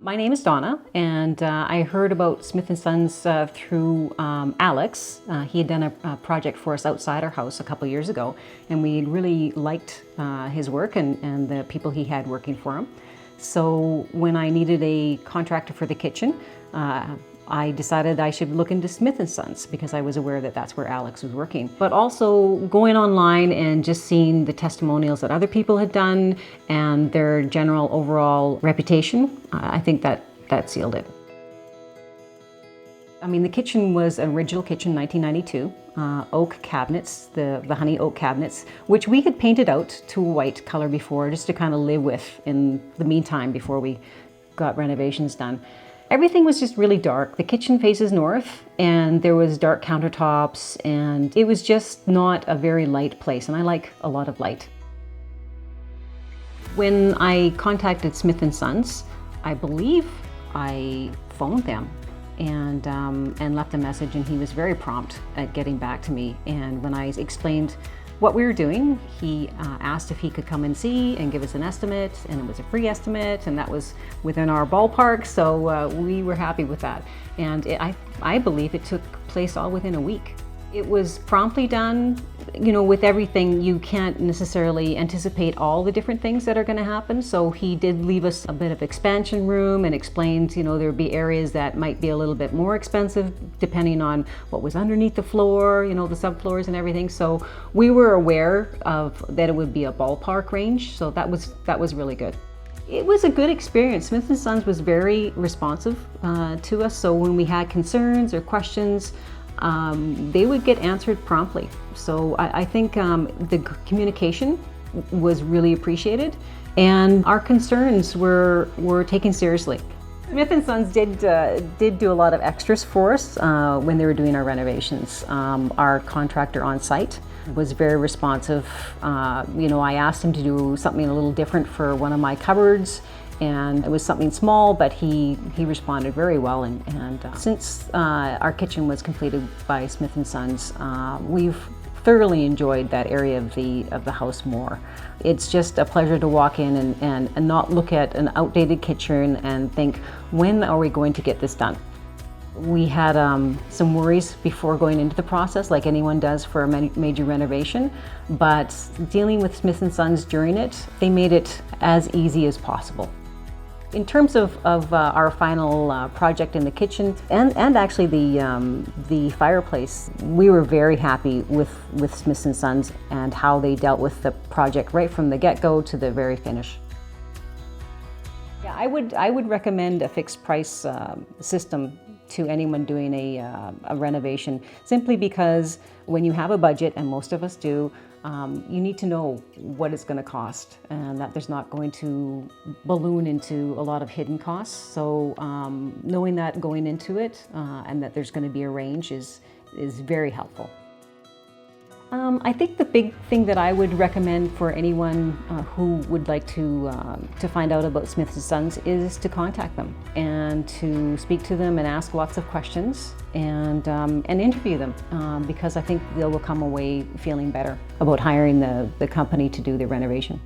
My name is Donna, and I heard about Smith & Sons through Alex. He had done a project for us outside our house a couple years ago, and we really liked his work and the people he had working for him. So when I needed a contractor for the kitchen, I decided I should look into Smith & Sons because I was aware that that's where Alex was working. But also going online and just seeing the testimonials that other people had done and their general overall reputation, I think that sealed it. I mean, the kitchen was an original kitchen, 1992, oak cabinets, the honey oak cabinets, which we had painted out to a white color before just to kind of live with in the meantime before we got renovations done. Everything was just really dark. The kitchen faces north and there was dark countertops and it was just not a very light place, and I like a lot of light. When I contacted Smith & Sons, I believe I phoned them and left a message, and he was very prompt at getting back to me. And when I explained what we were doing, he asked if he could come and see and give us an estimate, and it was a free estimate, and that was within our ballpark, so we were happy with that. And I believe it took place all within a week. It was promptly done. You know, with everything, you can't necessarily anticipate all the different things that are going to happen, so he did leave us a bit of expansion room and explained, you know, there would be areas that might be a little bit more expensive depending on what was underneath the floor, you know, the subfloors and everything. So we were aware of that it would be a ballpark range, so that was really good. It was a good experience. Smith & Sons was very responsive to us, so when we had concerns or questions, they would get answered promptly. So I think the communication was really appreciated, and our concerns were taken seriously. Smith & Sons did do a lot of extras for us when they were doing our renovations. Our contractor on site was very responsive. You know, I asked him to do something a little different for one of my cupboards, and it was something small, but he responded very well. And since our kitchen was completed by Smith & Sons, we've thoroughly enjoyed that area of the house more. It's just a pleasure to walk in and not look at an outdated kitchen and think, when are we going to get this done? We had some worries before going into the process, like anyone does for a major renovation, but dealing with Smith & Sons during it, they made it as easy as possible. In terms of our final project in the kitchen and actually the fireplace, we were very happy with Smith & Sons and how they dealt with the project right from the get-go to the very finish. Yeah, I would recommend a fixed price system to anyone doing a renovation, simply because when you have a budget, and most of us do, you need to know what it's going to cost and that there's not going to balloon into a lot of hidden costs. So knowing that going into it and that there's going to be a range is very helpful. I think the big thing that I would recommend for anyone who would like to find out about Smith & Sons is to contact them and to speak to them and ask lots of questions and interview them, because I think they will come away feeling better about hiring the company to do the renovation.